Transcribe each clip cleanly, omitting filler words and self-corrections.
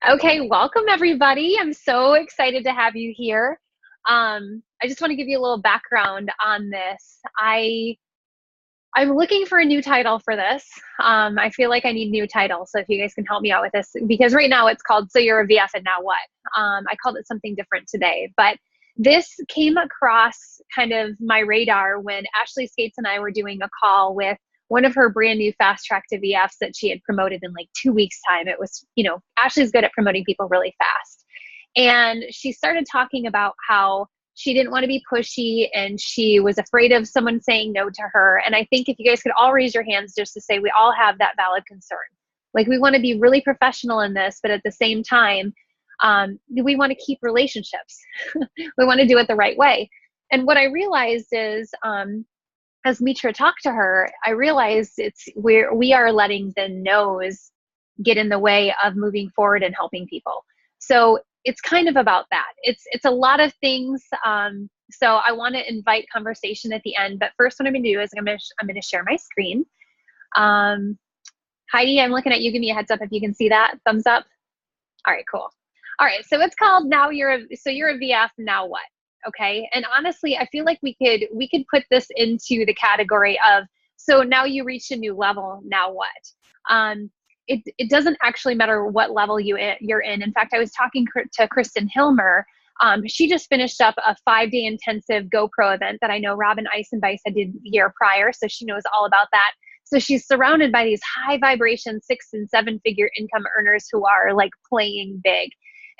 Okay, welcome everybody. I'm so excited to have you here. I just want to give you a little background on this. I'm looking for a new title for this. I feel like I need a new title. So if you guys can help me out with this, because right now it's called So You're a VF and Now What? I called it something different today, but this came across kind of my radar when Ashley Skates and I were doing a call with one of her brand new fast track to VFs that she had promoted in like 2 weeks time. It was, Ashley's good at promoting people really fast. And she started talking about how she didn't want to be pushy and she was afraid of someone saying no to her. And I think if you guys could all raise your hands just to say we all have that valid concern. Like we want to be really professional in this, but at the same time, we want to keep relationships. We want to do it the right way. And what I realized is, as Mitra talked to her, I realized we are letting the no's get in the way of moving forward and helping people. So it's kind of about that. It's a lot of things. So I want to invite conversation at the end, but first what I'm going to do is I'm going to share my screen. Heidi, I'm looking at you. Give me a heads up if you can see that. Thumbs up. All right, cool. All right, so it's called you're a VF, now what? Okay, and honestly, I feel like we could put this into the category of, so now you reached a new level, now what? It doesn't actually matter what level you're in. In fact, I was talking to Kristen Hilmer. She just finished up a 5-day intensive GoPro event that I know Robin Eisenbeis had did the year prior, so she knows all about that. So she's surrounded by these high vibration 6- and 7-figure income earners who are like playing big.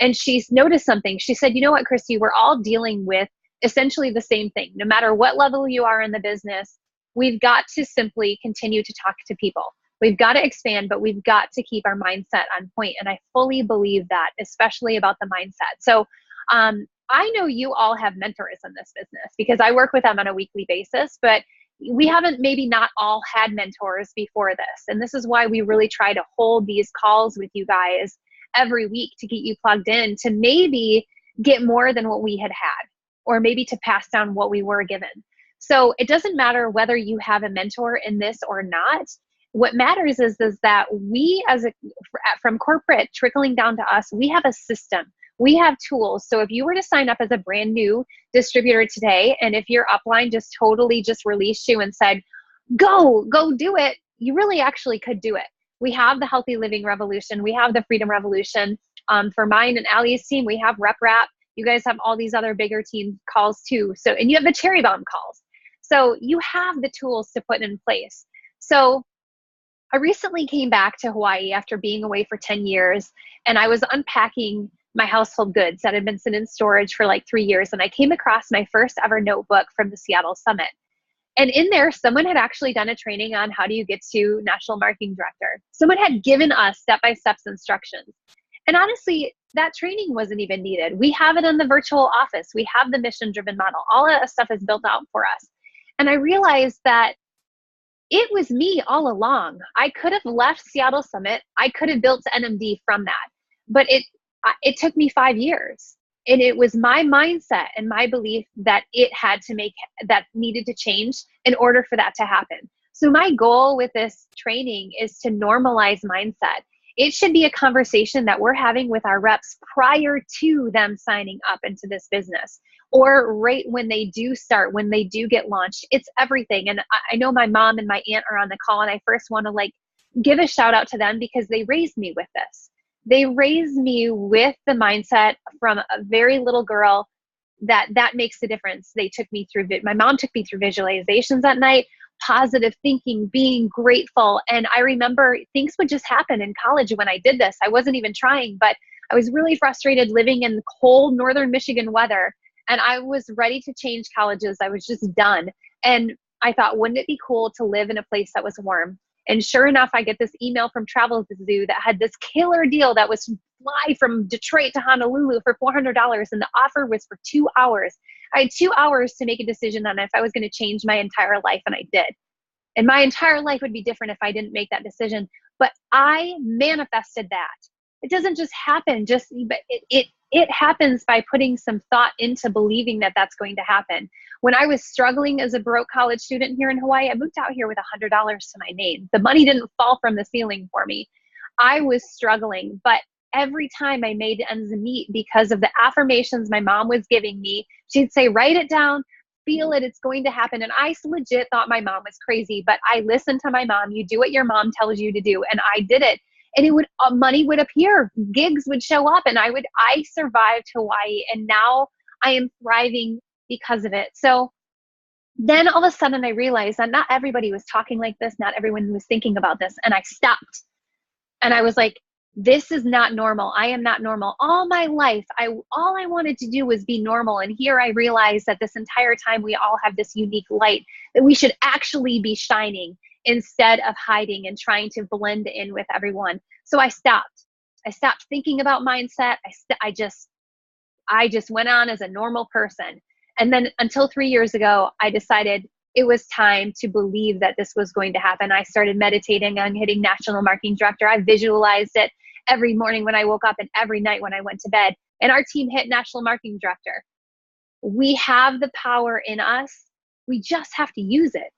And she's noticed something. She said, you know what, Christy, we're all dealing with essentially the same thing. No matter what level you are in the business, we've got to simply continue to talk to people. We've got to expand, but we've got to keep our mindset on point. And I fully believe that, especially about the mindset. So I know you all have mentors in this business because I work with them on a weekly basis, but we haven't maybe not all had mentors before this. And this is why we really try to hold these calls with you guys every week to get you plugged in to maybe get more than what we had, or maybe to pass down what we were given. So it doesn't matter whether you have a mentor in this or not. What matters is that we from corporate trickling down to us, we have a system. We have tools. So if you were to sign up as a brand new distributor today, and if your upline just totally just released you and said, go do it, you really actually could do it. We have the Healthy Living Revolution. We have the Freedom Revolution. For mine and Allie's team, we have Rep Rap. You guys have all these other bigger team calls too. So, and you have the Cherry Bomb calls. So you have the tools to put in place. So I recently came back to Hawaii after being away for 10 years, and I was unpacking my household goods that had been sitting in storage for like 3 years. And I came across my first ever notebook from the Seattle Summit. And in there, someone had actually done a training on how do you get to national marketing director. Someone had given us step-by-step instructions. And honestly, that training wasn't even needed. We have it in the virtual office. We have the mission-driven model. All of that stuff is built out for us. And I realized that it was me all along. I could have left Seattle Summit. I could have built NMD from that. But it took me 5 years. And it was my mindset and my belief that that needed to change in order for that to happen. So my goal with this training is to normalize mindset. It should be a conversation that we're having with our reps prior to them signing up into this business, or right when they do start, when they do get launched. It's everything. And I know my mom and my aunt are on the call, and I first want to give a shout out to them because they raised me with this. They raised me with the mindset from a very little girl that makes the difference. They took me through, my mom took me through visualizations at night, positive thinking, being grateful. And I remember things would just happen in college when I did this. I wasn't even trying, but I was really frustrated living in cold northern Michigan weather. And I was ready to change colleges. I was just done. And I thought, wouldn't it be cool to live in a place that was warm? And sure enough, I get this email from Travel Zoo that had this killer deal that was fly from Detroit to Honolulu for $400. And the offer was for 2 hours. I had 2 hours to make a decision on if I was going to change my entire life, and I did. And my entire life would be different if I didn't make that decision. But I manifested that. It doesn't just happen, it happens by putting some thought into believing that that's going to happen. When I was struggling as a broke college student here in Hawaii, I moved out here with $100 to my name. The money didn't fall from the ceiling for me. I was struggling, but every time I made ends meet because of the affirmations my mom was giving me. She'd say, write it down, feel it, it's going to happen. And I legit thought my mom was crazy, but I listened to my mom. You do what your mom tells you to do. And I did it. And it would, money would appear, gigs would show up, and I survived Hawaii, and now I am thriving because of it. So then all of a sudden I realized that not everybody was talking like this. Not everyone was thinking about this. And I stopped and I was like, this is not normal. I am not normal. All my life, all I wanted to do was be normal. And here I realized that this entire time we all have this unique light that we should actually be shining instead of hiding and trying to blend in with everyone. So I stopped. I stopped thinking about mindset. I just went on as a normal person. And then until 3 years ago, I decided it was time to believe that this was going to happen. I started meditating on hitting National Marketing Director. I visualized it every morning when I woke up and every night when I went to bed. And our team hit National Marketing Director. We have the power in us. We just have to use it.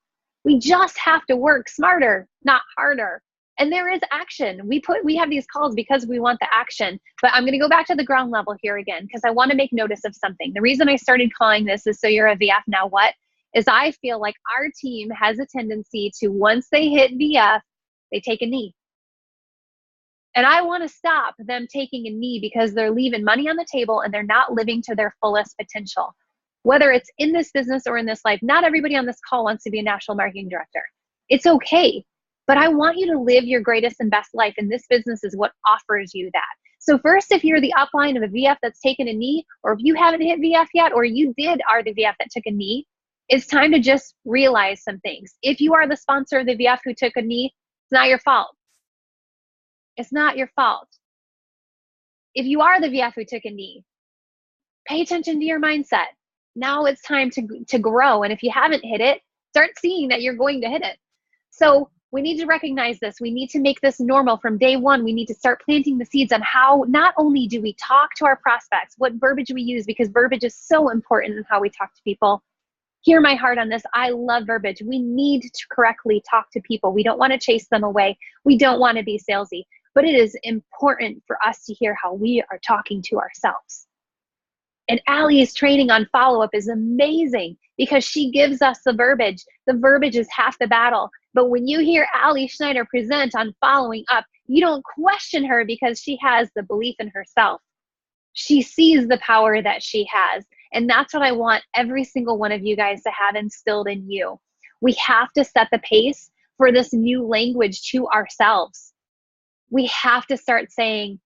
We just have to work smarter, not harder. And there is action. We have these calls because we want the action. But I'm going to go back to the ground level here again because I want to make notice of something. The reason I started calling this is So You're a VF Now What? Is I feel like our team has a tendency to, once they hit VF, they take a knee. And I want to stop them taking a knee because they're leaving money on the table and they're not living to their fullest potential. Whether it's in this business or in this life, not everybody on this call wants to be a national marketing director. It's okay. But I want you to live your greatest and best life, and this business is what offers you that. So first, if you're the upline of a VF that's taken a knee, or if you haven't hit VF yet, or you are the VF that took a knee, it's time to just realize some things. If you are the sponsor of the VF who took a knee, it's not your fault. It's not your fault. If you are the VF who took a knee, pay attention to your mindset. Now it's time to grow. And if you haven't hit it, start seeing that you're going to hit it. So we need to recognize this. We need to make this normal from day one. We need to start planting the seeds on how not only do we talk to our prospects, what verbiage we use, because verbiage is so important in how we talk to people. Hear my heart on this. I love verbiage. We need to correctly talk to people. We don't want to chase them away. We don't want to be salesy, but it is important for us to hear how we are talking to ourselves. And Allie's training on follow-up is amazing because she gives us the verbiage. The verbiage is half the battle. But when you hear Allie Schneider present on following up, you don't question her because she has the belief in herself. She sees the power that she has. And that's what I want every single one of you guys to have instilled in you. We have to set the pace for this new language to ourselves. We have to start saying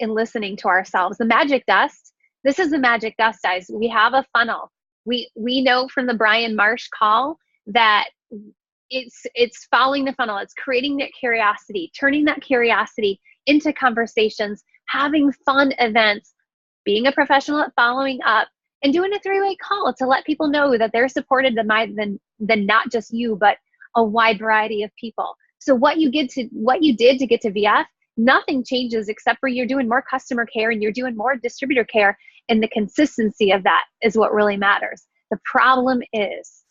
and listening to ourselves. The magic dust, this is the magic dust, guys. We have a funnel. We know from the Brian Marsh call that it's following the funnel. It's creating that curiosity, turning that curiosity into conversations, having fun events, being a professional at following up, and doing a 3-way call to let people know that they're supported than not just you, but a wide variety of people. So what you did to get to VF, nothing changes except for you're doing more customer care and you're doing more distributor care, and the consistency of that is what really matters. The problem is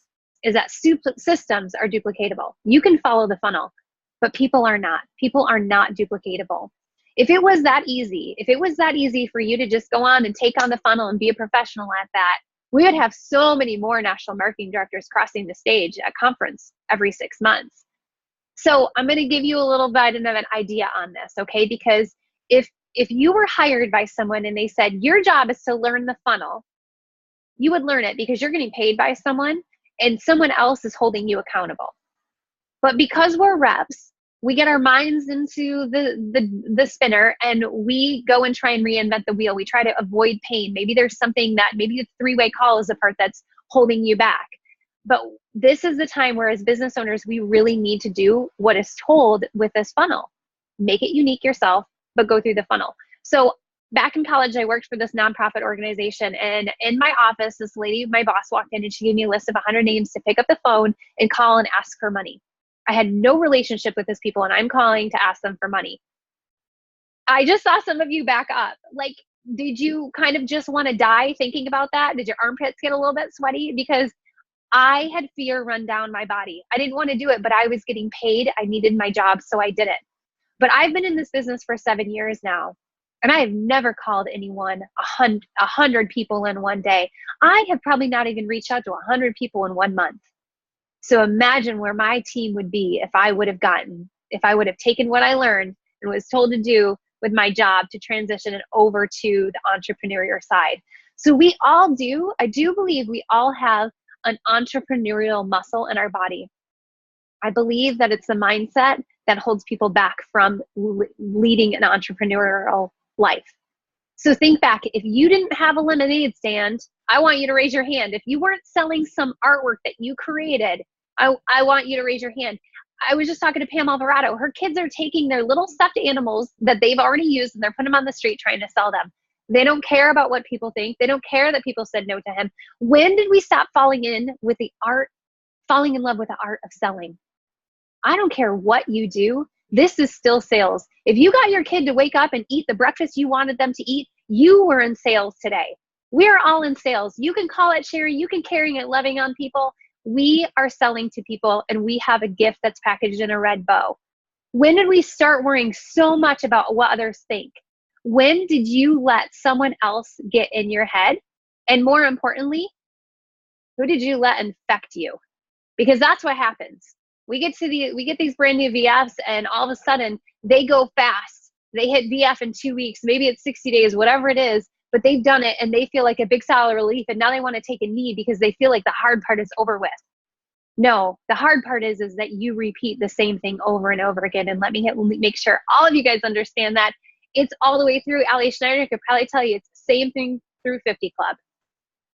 that systems are duplicatable. You can follow the funnel, but people are not. People are not duplicatable. If it was that easy for you to just go on and take on the funnel and be a professional at that, we would have so many more national marketing directors crossing the stage at conference every 6 months. So I'm going to give you a little bit of an idea on this, okay? Because if you were hired by someone and they said, your job is to learn the funnel, you would learn it because you're getting paid by someone and someone else is holding you accountable. But because we're reps, we get our minds into the spinner and we go and try and reinvent the wheel. We try to avoid pain. Maybe there's something that maybe the 3-way call is the part that's holding you back. But this is the time where as business owners, we really need to do what is told with this funnel. Make it unique yourself, but go through the funnel. So back in college, I worked for this nonprofit organization, and in my office, this lady, my boss, walked in and she gave me a list of 100 names to pick up the phone and call and ask for money. I had no relationship with these people and I'm calling to ask them for money. I just saw some of you back up. Like, did you kind of just want to die thinking about that? Did your armpits get a little bit sweaty? Because I had fear run down my body. I didn't want to do it, but I was getting paid. I needed my job, so I did it. But I've been in this business for 7 years now, and I have never called anyone 100 people in one day. I have probably not even reached out to 100 people in 1 month. So imagine where my team would be if I would have taken what I learned and was told to do with my job to transition it over to the entrepreneurial side. So I do believe we all have an entrepreneurial muscle in our body. I believe that it's the mindset that holds people back from leading an entrepreneurial life. So think back, if you didn't have a lemonade stand, I want you to raise your hand. If you weren't selling some artwork that you created, I want you to raise your hand. I was just talking to Pam Alvarado. Her kids are taking their little stuffed animals that they've already used and they're putting them on the street trying to sell them. They don't care about what people think. They don't care that people said no to him. When did we stop falling in love with the art of selling? I don't care what you do. This is still sales. If you got your kid to wake up and eat the breakfast you wanted them to eat, you were in sales today. We're all in sales. You can call it sharing. You can caring it, loving on people. We are selling to people, and we have a gift that's packaged in a red bow. When did we start worrying so much about what others think? When did you let someone else get in your head? And more importantly, who did you let infect you? Because that's what happens. We get these brand new VFs, and all of a sudden they go fast. They hit VF in 2 weeks, maybe it's 60 days, whatever it is, but they've done it and they feel like a big sigh of relief, and now they want to take a knee because they feel like the hard part is over with. No, the hard part is that you repeat the same thing over and over again. And let me make sure all of you guys understand that it's all the way through. Ali Schneider could probably tell you it's the same thing through 50 Club.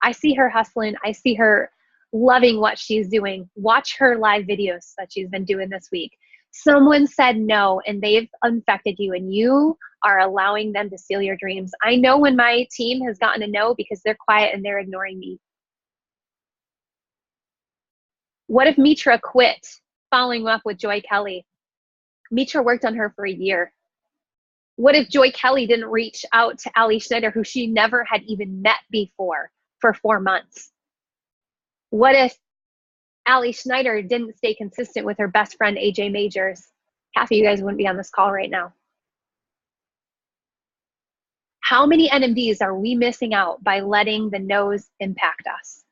I see her hustling. I see her loving what she's doing. Watch her live videos that she's been doing this week. Someone said no, and they've infected you, and you are allowing them to steal your dreams. I know when my team has gotten a no because they're quiet and they're ignoring me. What if Mitra quit following up with Joy Kelly? Mitra worked on her for a year. What if Joy Kelly didn't reach out to Ali Schneider, who she never had even met before, for 4 months? What if Ali Schneider didn't stay consistent with her best friend, AJ Majors? Half of you guys wouldn't be on this call right now. How many NMDs are we missing out by letting the no's impact us?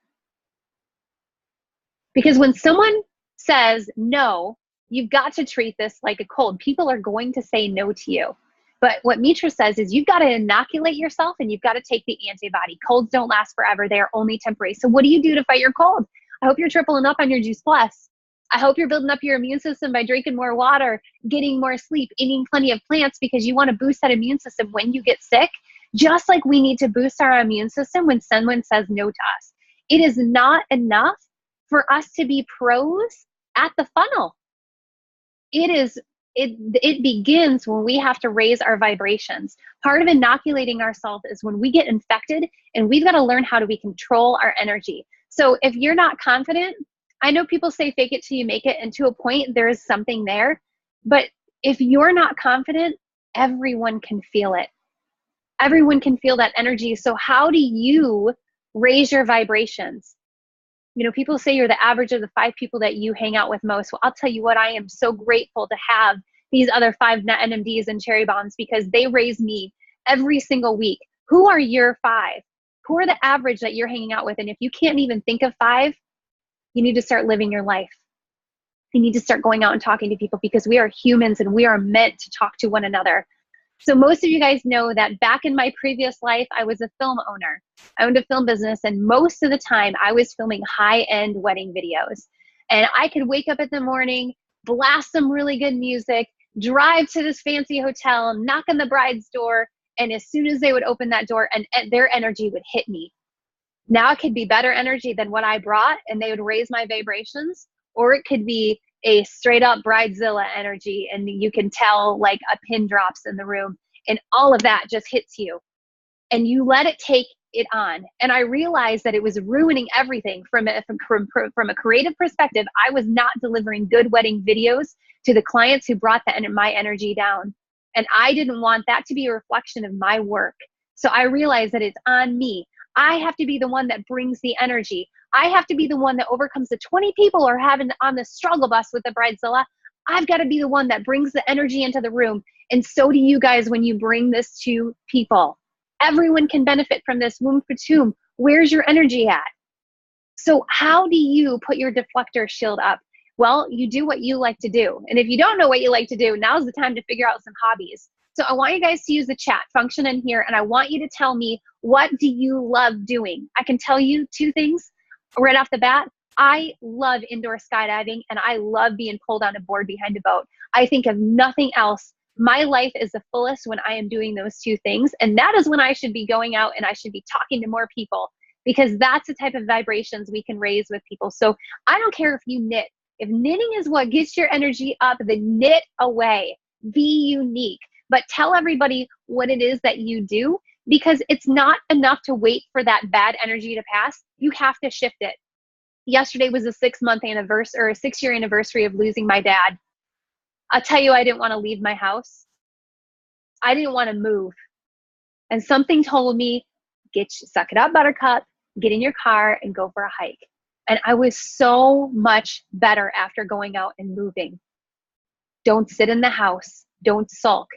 Because when someone says no, you've got to treat this like a cold. People are going to say no to you. But what Mitra says is you've got to inoculate yourself and you've got to take the antibody. Colds don't last forever. They are only temporary. So what do you do to fight your cold? I hope you're tripling up on your Juice Plus. I hope you're building up your immune system by drinking more water, getting more sleep, eating plenty of plants, because you want to boost that immune system when you get sick. Just like we need to boost our immune system when someone says no to us. It is not enough for us to be pros at the funnel. It begins when we have to raise our vibrations. Part of inoculating ourselves is when we get infected, and we've got to learn how do we control our energy. So if you're not confident, I know people say fake it till you make it, and to a point there is something there, but if you're not confident, everyone can feel it. Everyone can feel that energy. So how do you raise your vibrations? You know, people say you're the average of the 5 people that you hang out with most. Well, I'll tell you what, I am so grateful to have these other 5 NMDs and cherry bombs, because they raise me every single week. Who are your 5? Who are the average that you're hanging out with? And if you can't even think of 5, you need to start living your life. You need to start going out and talking to people, because we are humans and we are meant to talk to one another. So most of you guys know that back in my previous life, I was a film owner. I owned a film business, and most of the time I was filming high-end wedding videos. And I could wake up in the morning, blast some really good music, drive to this fancy hotel, knock on the bride's door, and as soon as they would open that door, and their energy would hit me. Now it could be better energy than what I brought, and they would raise my vibrations, or it could be a straight up bridezilla energy, and you can tell like a pin drops in the room, and all of that just hits you, and you let it take it on. And I realized that it was ruining everything from a creative perspective. I was not delivering good wedding videos to the clients who brought my energy down, and I didn't want that to be a reflection of my work. So I realized that it's on me. I have to be the one that brings the energy. I have to be the one that overcomes the 20 people who are having on the struggle bus with the bridezilla. I've got to be the one that brings the energy into the room. And so do you guys when you bring this to people. Everyone can benefit from this. Womb for tomb. Where's your energy at? So how do you put your deflector shield up? Well, you do what you like to do. And if you don't know what you like to do, now's the time to figure out some hobbies. So I want you guys to use the chat function in here, and I want you to tell me, what do you love doing? I can tell you two things right off the bat. I love indoor skydiving, and I love being pulled on a board behind a boat. I think of nothing else. My life is the fullest when I am doing those two things. And that is when I should be going out and I should be talking to more people, because that's the type of vibrations we can raise with people. So I don't care if you knit. If knitting is what gets your energy up, then knit away. Be unique. But tell everybody what it is that you do, because it's not enough to wait for that bad energy to pass. You have to shift it. Yesterday was a 6-month anniversary, or a 6-year anniversary of losing my dad. I'll tell you, I didn't want to leave my house. I didn't want to move. And something told me, suck it up, buttercup, get in your car and go for a hike. And I was so much better after going out and moving. Don't sit in the house. Don't sulk.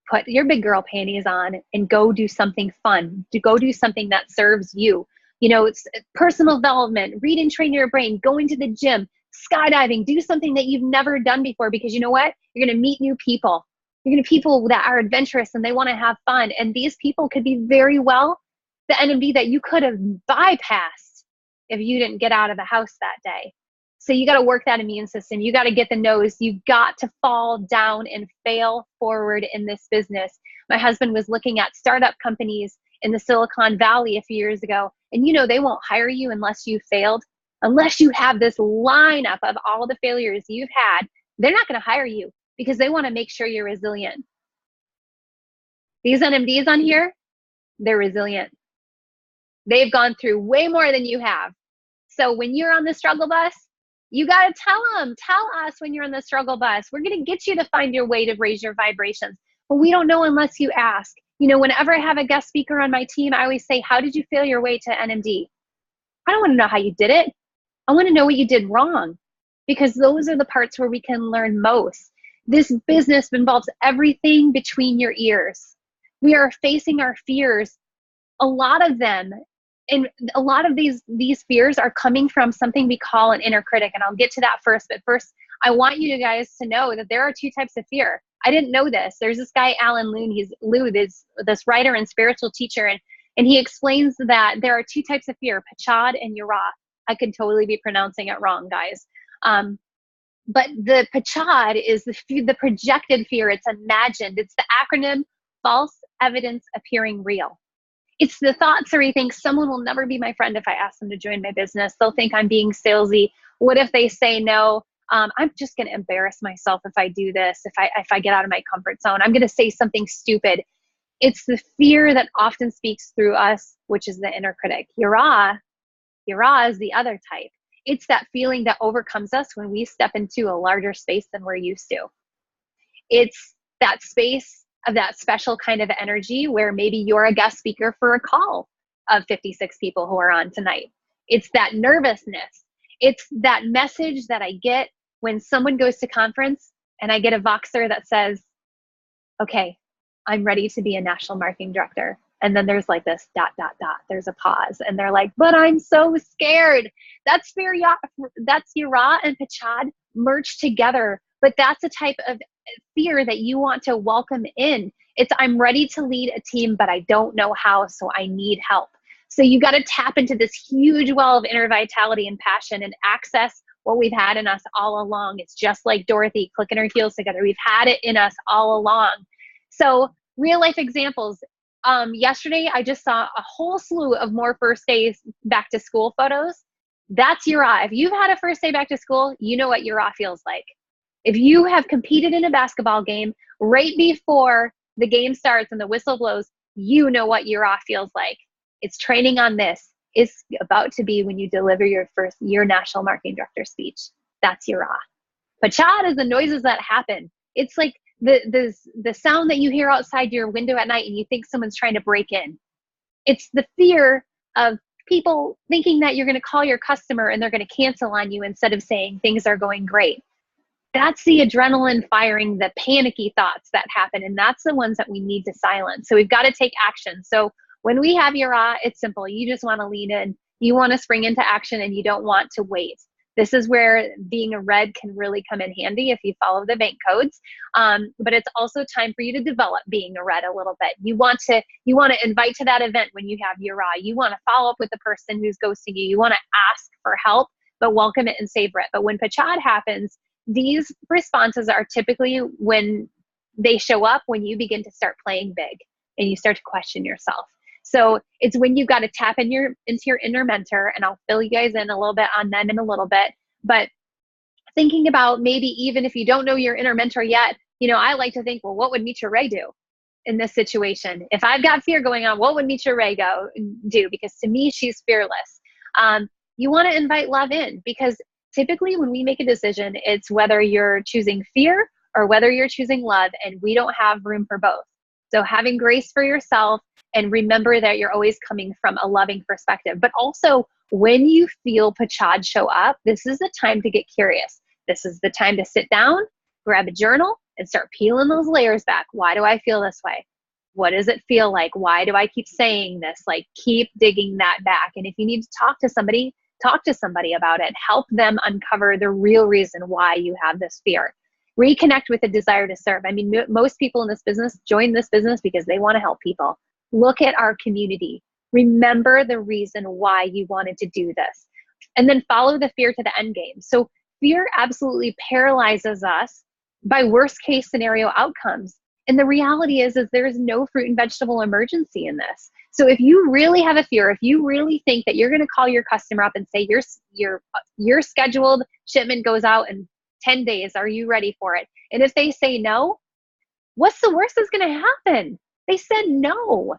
Put your big girl panties on and go do something fun. Go do something that serves you. You know, it's personal development, read and train your brain, going to the gym, skydiving, do something that you've never done before, because you know what? You're going to meet new people. You're going to people that are adventurous and they want to have fun. And these people could be very well the NMD that you could have bypassed if you didn't get out of the house that day. So you got to work that immune system. You got to get the nose. You got to fall down and fail forward in this business. My husband was looking at startup companies in the Silicon Valley a few years ago. And you know, they won't hire you unless you failed. Unless you have this lineup of all the failures you've had, they're not going to hire you because they want to make sure you're resilient. These NMDs on here, they're resilient. They've gone through way more than you have. So when you're on the struggle bus, you got to tell us when you're on the struggle bus. We're going to get you to find your way to raise your vibrations. But we don't know unless you ask. You know, whenever I have a guest speaker on my team, I always say, how did you feel your way to NMD? I don't want to know how you did it. I want to know what you did wrong, because those are the parts where we can learn most. This business involves everything between your ears. We are facing our fears, a lot of them. And a lot of these fears are coming from something we call an inner critic. And I'll get to that first. But first, I want you guys to know that there are two types of fear. I didn't know this. There's this guy, Alan Loon. He's this writer and spiritual teacher. And he explains that there are two types of fear, Pachad and Yara. I could totally be pronouncing it wrong, guys. But the Pachad is the projected fear. It's imagined. It's the acronym false evidence appearing real. It's the thoughts where you think someone will never be my friend if I ask them to join my business. They'll think I'm being salesy. What if they say no? I'm just going to embarrass myself if I do this, if I get out of my comfort zone. I'm going to say something stupid. It's the fear that often speaks through us, which is the inner critic. Yara is the other type. It's that feeling that overcomes us when we step into a larger space than we're used to. It's that space of that special kind of energy where maybe you're a guest speaker for a call of 56 people who are on tonight. It's that nervousness. It's that message that I get when someone goes to conference and I get a Voxer that says, okay, I'm ready to be a national marketing director. And then there's like this ... There's a pause. And they're like, but I'm so scared. That's Yara and Pachad merged together. But that's a type of fear that you want to welcome in. It's, I'm ready to lead a team, but I don't know how, so I need help. So you got to tap into this huge well of inner vitality and passion and access what we've had in us all along. It's just like Dorothy clicking her heels together. We've had it in us all along. So real life examples. Yesterday, I just saw a whole slew of more first days back to school photos. That's Yara. If you've had a first day back to school, you know what Yara feels like. If you have competed in a basketball game right before the game starts and the whistle blows, you know what Yara feels like. It's training on this. It's about to be when you deliver your national marketing director speech. That's Yara. Pachad is the noises that happen. It's like the sound that you hear outside your window at night and you think someone's trying to break in. It's the fear of people thinking that you're going to call your customer and they're going to cancel on you instead of saying things are going great. That's the adrenaline firing, the panicky thoughts that happen. And that's the ones that we need to silence. So we've got to take action. So when we have your it's simple. You just want to lean in. You want to spring into action and you don't want to wait. This is where being a red can really come in handy if you follow the bank codes. But it's also time for you to develop being a red a little bit. You want to invite to that event when you have your You want to follow up with the person who's ghosting you. You want to ask for help, but welcome it and savor it. But when Pachad happens, these responses are typically when they show up when you begin to start playing big and you start to question yourself. So it's when you've got to tap into your inner mentor, and I'll fill you guys in a little bit on them in a little bit. But thinking about maybe even if you don't know your inner mentor yet, I like to think, well, what would Mitra Ray do in this situation? If I've got fear going on, what would Mitra Ray do? Because to me, she's fearless. You want to invite love in, because typically when we make a decision, it's whether you're choosing fear or whether you're choosing love, and we don't have room for both. So having grace for yourself, and remember that you're always coming from a loving perspective. But also, when you feel Pachad show up, this is the time to get curious. This is the time to sit down, grab a journal, and start peeling those layers back. Why do I feel this way? What does it feel like? Why do I keep saying this? Like, keep digging that back. And if you need to talk to somebody about it. Help them uncover the real reason why you have this fear. Reconnect with the desire to serve. I mean, most people in this business join this business because they want to help people. Look at our community. Remember the reason why you wanted to do this. And then follow the fear to the end game. So fear absolutely paralyzes us by worst case scenario outcomes. And the reality is there is no fruit and vegetable emergency in this. So if you really have a fear, if you really think that you're going to call your customer up and say your scheduled shipment goes out in 10 days, are you ready for it? And if they say no, what's the worst that's going to happen? They said no.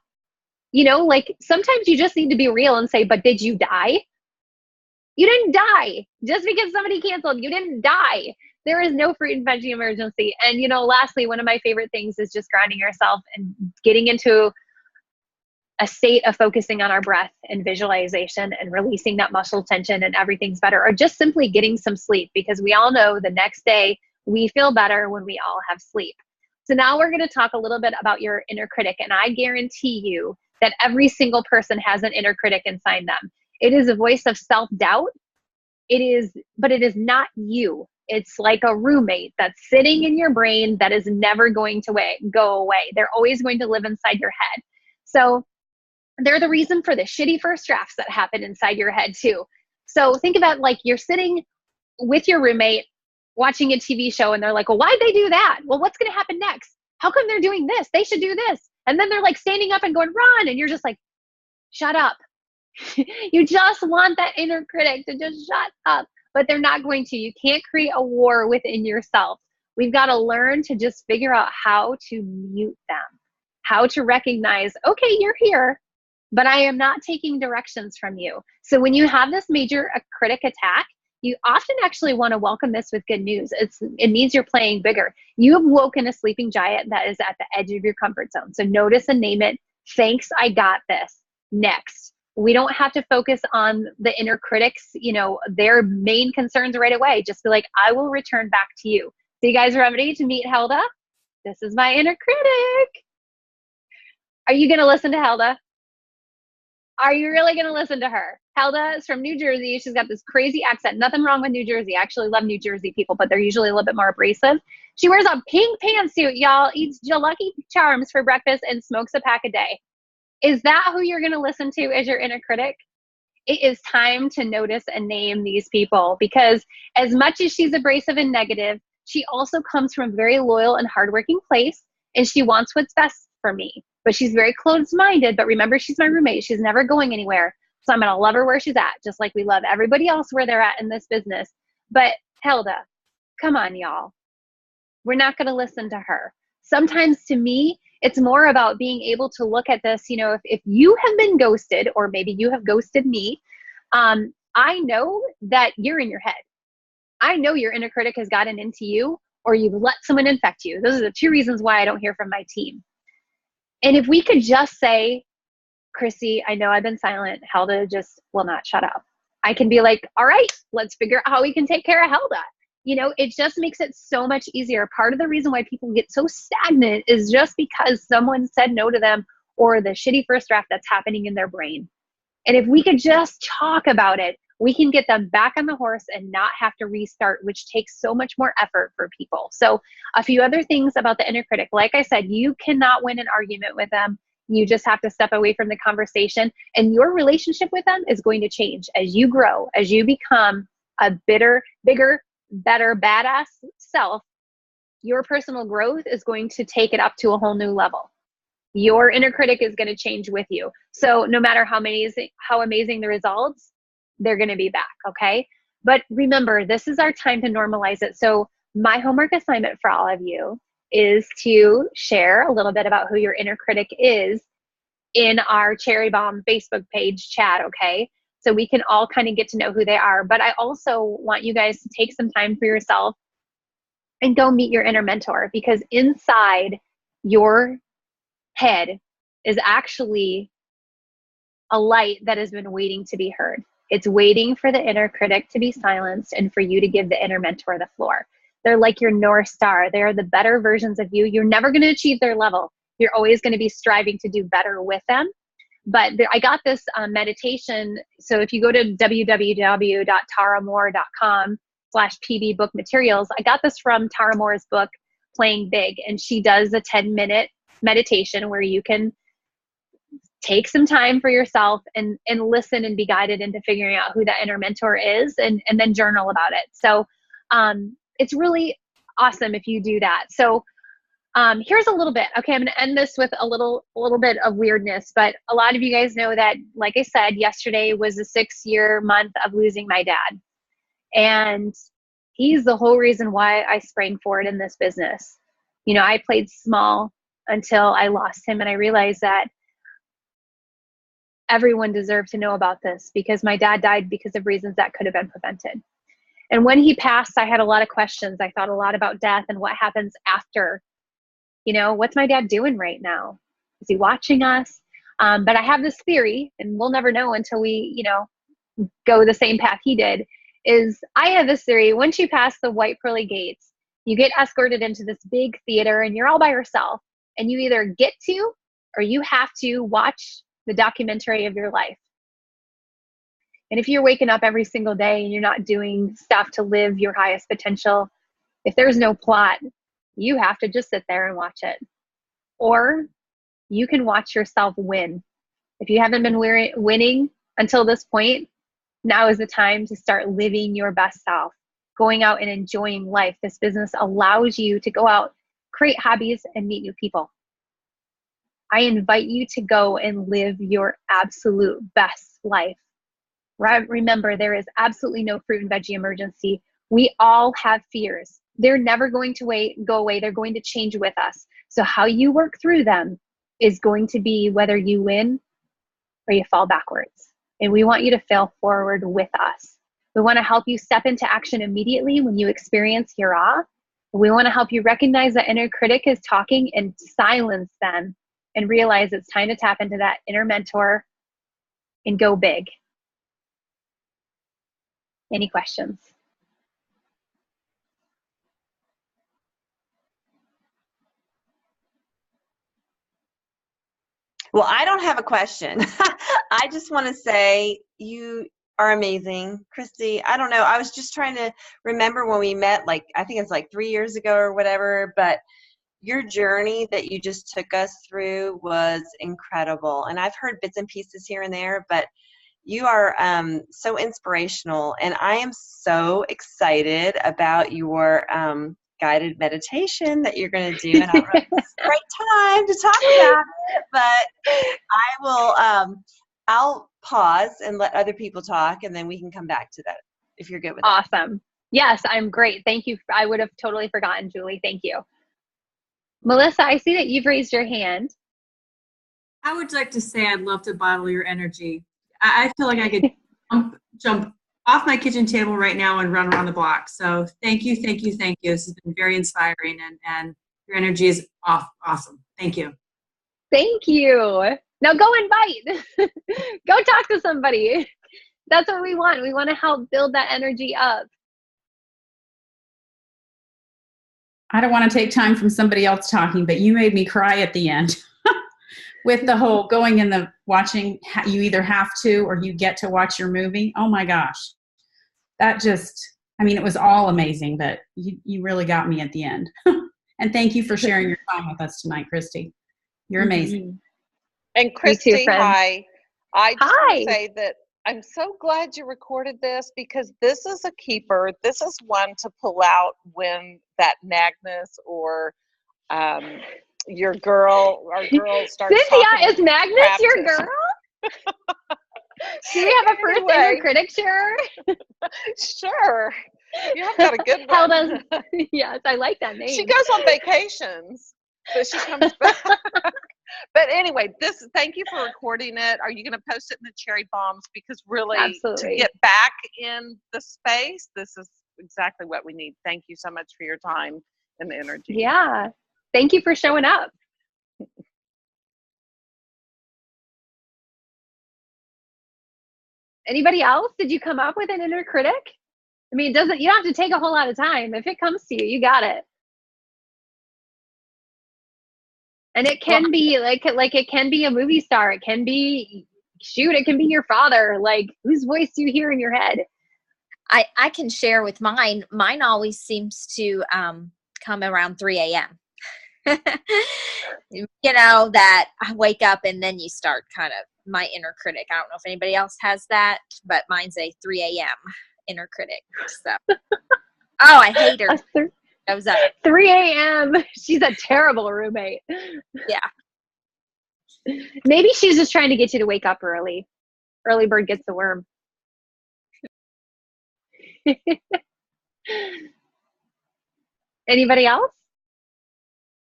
Like, sometimes you just need to be real and say, but did you die? You didn't die. Just because somebody canceled, you didn't die. There is no fruit and veggie emergency. And, lastly, one of my favorite things is just grounding yourself and getting into a state of focusing on our breath and visualization and releasing that muscle tension, and everything's better. Or just simply getting some sleep, because we all know the next day we feel better when we all have sleep. So now we're going to talk a little bit about your inner critic. And I guarantee you that every single person has an inner critic inside them. It is a voice of self-doubt. But it is not you. It's like a roommate that's sitting in your brain that is never going to go away. They're always going to live inside your head. So they're the reason for the shitty first drafts that happen inside your head too. So think about, like, you're sitting with your roommate watching a TV show and they're like, well, why'd they do that? Well, what's going to happen next? How come they're doing this? They should do this. And then they're like standing up and going, run. And you're just like, shut up. You just want that inner critic to just shut up, but they're not going to. You can't create a war within yourself. We've got to learn to just figure out how to mute them, how to recognize, okay, you're here, but I am not taking directions from you. So when you have this major critic attack, you often actually want to welcome this with good news. It means you're playing bigger. You have woken a sleeping giant that is at the edge of your comfort zone. So notice and name it. Thanks, I got this. Next. We don't have to focus on the inner critics, their main concerns right away. Just be like, I will return back to you. So you guys are ready to meet Helda? This is my inner critic. Are you going to listen to Helda? Are you really going to listen to her? Helda is from New Jersey. She's got this crazy accent. Nothing wrong with New Jersey. I actually love New Jersey people, but they're usually a little bit more abrasive. She wears a pink pantsuit, y'all, eats Lucky Charms for breakfast, and smokes a pack a day. Is that who you're going to listen to as your inner critic? It is time to notice and name these people, because as much as she's abrasive and negative, she also comes from a very loyal and hardworking place, and she wants what's best for me. But she's very closed-minded. But remember, she's my roommate. She's never going anywhere. So I'm going to love her where she's at, just like we love everybody else where they're at in this business. But Helda, come on, y'all. We're not going to listen to her. Sometimes, to me, it's more about being able to look at this, if you have been ghosted, or maybe you have ghosted me, I know that you're in your head. I know your inner critic has gotten into you, or you've let someone infect you. Those are the two reasons why I don't hear from my team. And if we could just say, Chrissy, I know I've been silent. Helda just will not shut up. I can be like, all right, let's figure out how we can take care of Helda. it just makes it so much easier. Part of the reason why people get so stagnant is just because someone said no to them, or the shitty first draft that's happening in their brain. And if we could just talk about it, we can get them back on the horse and not have to restart, which takes so much more effort for people. So a few other things about the inner critic. Like I said, you cannot win an argument with them. You just have to step away from the conversation, and your relationship with them is going to change as you grow, as you become a bigger, better, badass self. Your personal growth is going to take it up to a whole new level. Your inner critic is going to change with you. So no matter how amazing the results, they're going to be back. Okay. But remember, this is our time to normalize it. So my homework assignment for all of you is to share a little bit about who your inner critic is in our Cherry Bomb Facebook page chat. Okay. So we can all kind of get to know who they are. But I also want you guys to take some time for yourself and go meet your inner mentor, because inside your head is actually a light that has been waiting to be heard. It's waiting for the inner critic to be silenced and for you to give the inner mentor the floor. They're like your North Star. They are the better versions of you. You're never going to achieve their level. You're always going to be striving to do better with them. But I got this meditation. So if you go to www.taramore.com/pb book materials, I got this from Tara Moore's book, Playing Big. And she does a 10-minute meditation where you can take some time for yourself and listen and be guided into figuring out who that inner mentor is, and then journal about it. So it's really awesome if you do that. So here's a little bit. Okay, I'm going to end this with a little bit of weirdness, but a lot of you guys know that, like I said, yesterday was a 6-year month of losing my dad. And he's the whole reason why I sprang forward in this business. I played small until I lost him, and I realized that everyone deserved to know about this, because my dad died because of reasons that could have been prevented. And when he passed, I had a lot of questions. I thought a lot about death and what happens after. What's my dad doing right now? Is he watching us? But I have this theory, and we'll never know until we, go the same path he did, is I have this theory. Once you pass the white pearly gates, you get escorted into this big theater, and you're all by yourself, and you either get to, or you have to watch the documentary of your life. And if you're waking up every single day and you're not doing stuff to live your highest potential, if there's no plot, you have to just sit there and watch it. Or you can watch yourself win. If you haven't been winning until this point, now is the time to start living your best self, going out and enjoying life. This business allows you to go out, create hobbies, and meet new people. I invite you to go and live your absolute best life. Remember, there is absolutely no fruit and veggie emergency. We all have fears. They're never going to go away. They're going to change with us. So how you work through them is going to be whether you win or you fall backwards. And we want you to fail forward with us. We want to help you step into action immediately when you experience your awe. We want to help you recognize that inner critic is talking and silence them, and realize it's time to tap into that inner mentor and go big. Any questions? Well, I don't have a question. I just want to say you are amazing. Christy, I don't know. I was just trying to remember when we met, I think it's 3 years ago or whatever, but your journey that you just took us through was incredible. And I've heard bits and pieces here and there, but you are so inspirational. And I am so excited about your guided meditation that you're going to do. And I don't know if it's a great time to talk about it, but I will, I'll pause and let other people talk, and then we can come back to that if you're good with that. Awesome. Yes, I'm great. Thank you. I would have totally forgotten, Julie. Thank you. Melissa, I see that you've raised your hand. I would like to say I'd love to bottle your energy. I feel like I could jump off my kitchen table right now and run around the block. So thank you, thank you, thank you. This has been very inspiring, and your energy is awesome. Thank you. Thank you. Now go invite. Go talk to somebody. That's what we want. We want to help build that energy up. I don't want to take time from somebody else talking, but you made me cry at the end with the whole going in the watching. You either have to or you get to watch your movie. Oh my gosh. That just, I mean, it was all amazing, but you really got me at the end. And thank you for sharing your time with us tonight, Christy. You're amazing. And Christy, hi. I just want to say that I'm so glad you recorded this, because this is a keeper. This is one to pull out when that Magnus or your girl or girl starts Cynthia, is Magnus your girl? Do we have a first inner critic share? Sure. You have got a good one. How does, yes, I like that name. She goes on vacations, but she comes back. But anyway, thank you for recording it. Are you going to post it in the cherry bombs? Because really, absolutely, to get back in the space, this is exactly what we need. Thank you so much for your time and the energy. Yeah. Thank you for showing up. Anybody else? Did you come up with an inner critic? I mean, you don't have to take a whole lot of time. If it comes to you, you got it. And it can be like it can be a movie star. It can be, it can be your father. Like, whose voice do you hear in your head? I can share with mine. Mine always seems to come around 3 a.m. You know, that I wake up and then you start kind of my inner critic. I don't know if anybody else has that, but mine's a 3 a.m. inner critic. So, oh, I hate her. I was up 3 a.m. She's a terrible roommate. Yeah. Maybe she's just trying to get you to wake up early. Early bird gets the worm. Anybody else?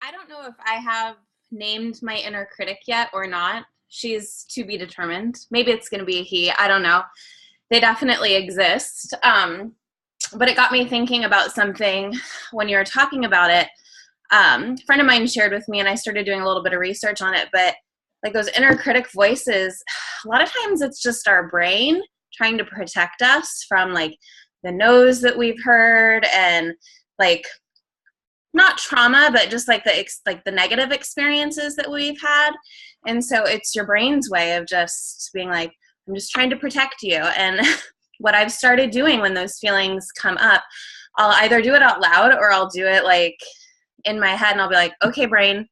I don't know if I have named my inner critic yet or not. She's to be determined. Maybe it's going to be a he. I don't know. They definitely exist. But it got me thinking about something when you were talking about it. A friend of mine shared with me, and I started doing a little bit of research on it, but like those inner critic voices, a lot of times it's just our brain trying to protect us from like the no's that we've heard, and like not trauma, but just like the negative experiences that we've had. And so it's your brain's way of just being like, I'm just trying to protect you. And what I've started doing when those feelings come up, I'll either do it out loud or I'll do it like in my head, and I'll be like, okay, brain,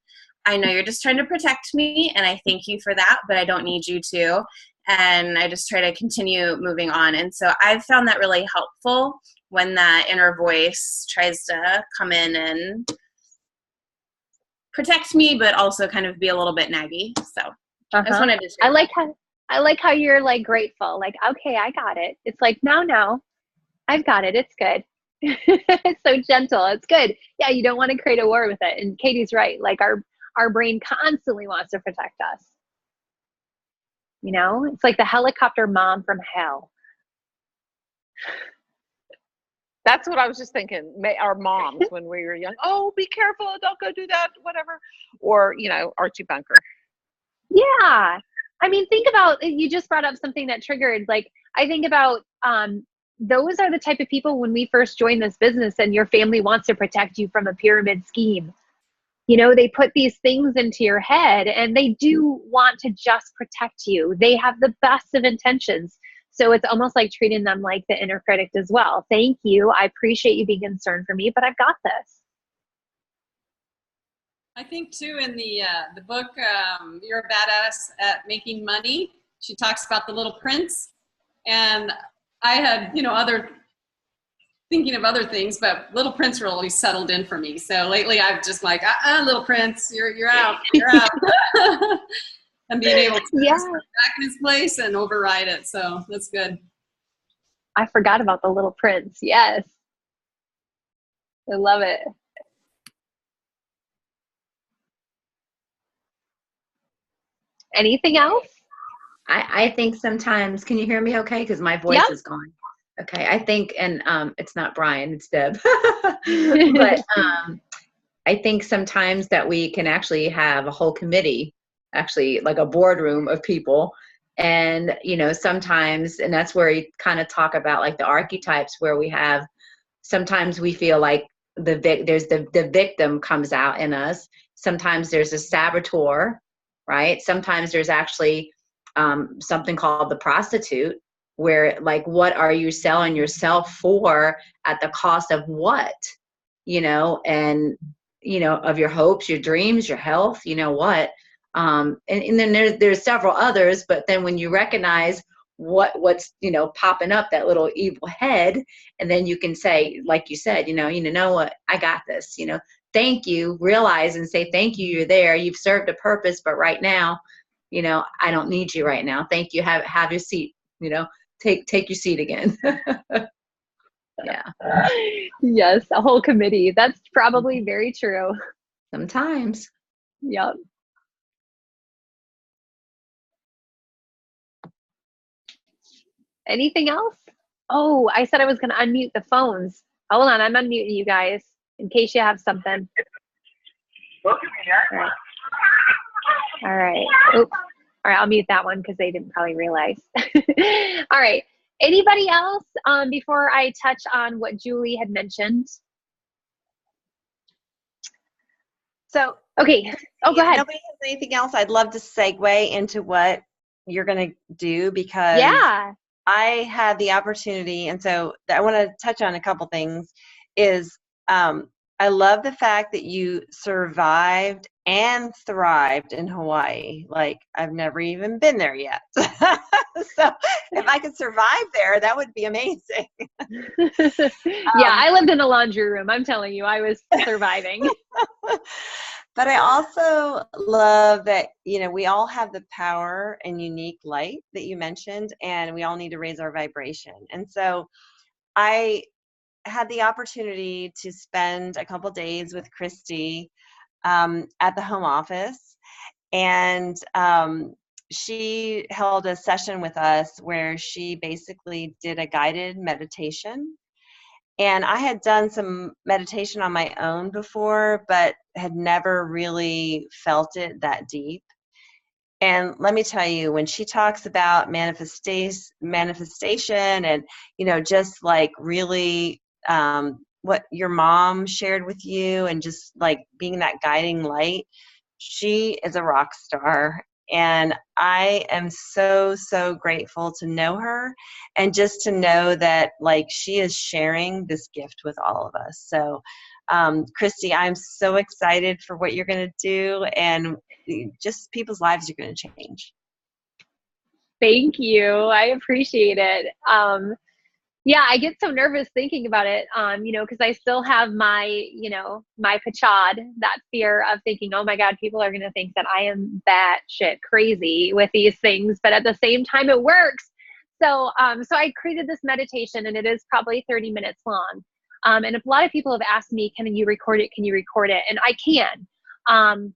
I know you're just trying to protect me, and I thank you for that, but I don't need you to. And I just try to continue moving on. And so I've found that really helpful when that inner voice tries to come in and protect me, but also kind of be a little bit naggy. So I just wanted to share. I like how you're like grateful. Like, okay, I got it. It's like, no, I've got it. It's good. It's so gentle. It's good. Yeah, you don't want to create a war with it. And Katie's right. Like our brain constantly wants to protect us. You know, it's like the helicopter mom from hell. That's what I was just thinking. Our moms when we were young. Oh, be careful! Don't go do that. Whatever. Or Archie Bunker. Yeah, I mean, think about. You just brought up something that triggered. Like, I think about those are the type of people when we first join this business, and your family wants to protect you from a pyramid scheme. You know, they put these things into your head, and they do want to just protect you. They have the best of intentions. So it's almost like treating them like the inner critic as well. Thank you. I appreciate you being concerned for me, but I've got this. I think too in the book, You're a Badass at Making Money, she talks about the Little Prince. And I had, thinking of other things, but Little Prince really settled in for me. So lately I've just like, Little Prince, you're out, you're out. And being able to put back in his place and override it. So that's good. I forgot about the Little Prince. Yes. I love it. Anything else? I think sometimes, can you hear me okay? Because my voice is gone. Okay, I think, and it's not Brian, it's Deb. But I think sometimes that we can actually have a whole committee, actually like a boardroom of people. And, sometimes, and that's where you kind of talk about like the archetypes where we have, sometimes we feel like there's the victim comes out in us. Sometimes there's a saboteur, right? Sometimes there's actually something called the prostitute, where like, what are you selling yourself for at the cost of what, and, of your hopes, your dreams, your health, what. And then there's several others, but then when you recognize what's popping up, that little evil head, and then you can say, like you said, you know what, I got this, thank you, realize and say thank you, you're there, you've served a purpose, but right now, I don't need you right now, thank you, have your seat, take your seat again. Yeah. Yes, a whole committee. That's probably very true. Sometimes. Yep. Anything else? Oh, I said I was going to unmute the phones. Hold on, I'm unmuting you guys in case you have something. All right. All right. Oops. All right, I'll mute that one because they didn't probably realize. All right. Anybody else before I touch on what Julie had mentioned? So, okay. Oh, go ahead. Nobody has anything else? I'd love to segue into what you're going to do, because I had the opportunity, and so I want to touch on a couple things, is I love the fact that you survived and thrived in Hawaii. Like, I've never even been there yet. So if I could survive there, that would be amazing. Yeah, I lived in a laundry room. I'm telling you, I was surviving. But I also love that, we all have the power and unique light that you mentioned, and we all need to raise our vibration. And so I had the opportunity to spend a couple days with Christy at the home office, and she held a session with us where she basically did a guided meditation. And I had done some meditation on my own before, but had never really felt it that deep. And let me tell you, when she talks about manifestation and, just like really what your mom shared with you, and just like being that guiding light, she is a rock star. And I am so, so grateful to know her, and just to know that like she is sharing this gift with all of us. So Christy, I'm so excited for what you're going to do, and just people's lives are going to change. Thank you. I appreciate it. Yeah, I get so nervous thinking about it, because I still have my, my pachad, that fear of thinking, oh my God, people are going to think that I am batshit crazy with these things, but at the same time, it works. So, so I created this meditation, and it is probably 30 minutes long. And a lot of people have asked me, can you record it? Can you record it? And I can.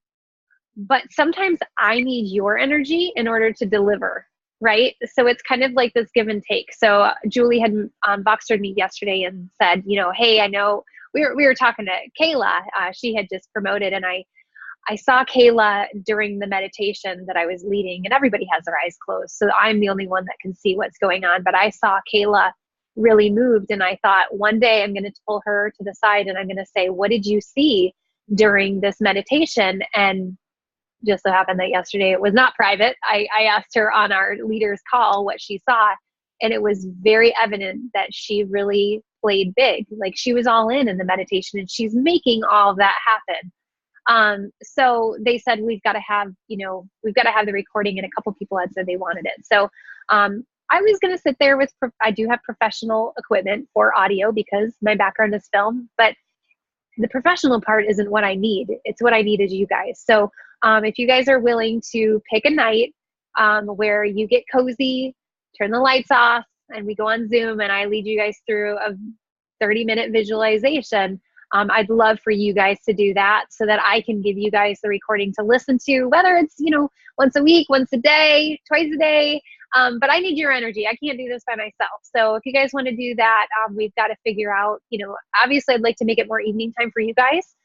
But sometimes I need your energy in order to deliver. Right. So it's kind of like this give and take. So Julie had Boxered me yesterday and said, hey, I know we were talking to Kayla. She had just promoted, and I saw Kayla during the meditation that I was leading, and everybody has their eyes closed. So I'm the only one that can see what's going on. But I saw Kayla really moved, and I thought one day I'm going to pull her to the side and I'm going to say, what did you see during this meditation? And just so happened that yesterday it was not private. I asked her on our leaders call what she saw, and it was very evident that she really played big. Like, she was all in the meditation, and she's making all of that happen. So they said, we've got to have the recording, and a couple people had said they wanted it. So I was going to sit there with, I do have professional equipment for audio because my background is film, but the professional part isn't what I need. It's what I need is you guys. So if you guys are willing to pick a night where you get cozy, turn the lights off, and we go on Zoom and I lead you guys through a 30-minute visualization, I'd love for you guys to do that so that I can give you guys the recording to listen to, whether it's, once a week, once a day, twice a day. But I need your energy. I can't do this by myself. So if you guys want to do that, we've got to figure out, obviously I'd like to make it more evening time for you guys.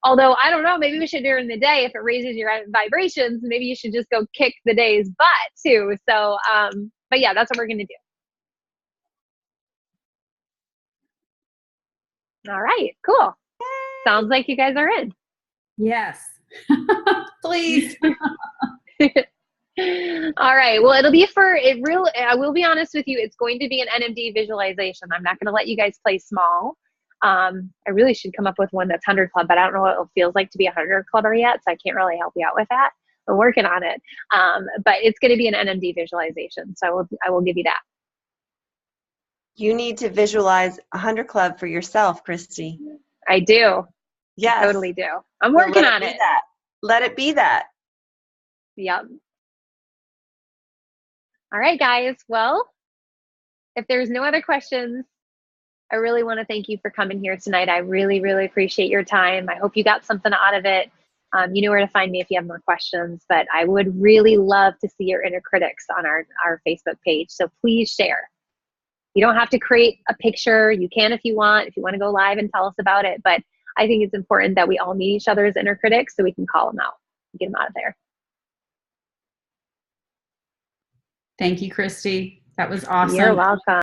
Although, I don't know, maybe we should during the day, if it raises your vibrations, maybe you should just go kick the day's butt too. So, but yeah, that's what we're going to do. All right, cool. Sounds like you guys are in. Yes. Please. All right. Well, it'll be I will be honest with you. It's going to be an NMD visualization. I'm not going to let you guys play small. I really should come up with one that's 100 Club, but I don't know what it feels like to be a 100 Clubber yet, so I can't really help you out with that. I'm working on it. But it's going to be an NMD visualization, so I will give you that. You need to visualize 100 Club for yourself, Christy. I do. Yes. I totally do. I'm working on it. Let it be that. Yep. All right, guys. Well, if there's no other questions, I really want to thank you for coming here tonight. I really, really appreciate your time. I hope you got something out of it. You know where to find me if you have more questions, but I would really love to see your inner critics on our Facebook page. So please share. You don't have to create a picture. You can if you want to go live and tell us about it. But I think it's important that we all meet each other as inner critics so we can call them out and get them out of there. Thank you, Christy. That was awesome. You're welcome.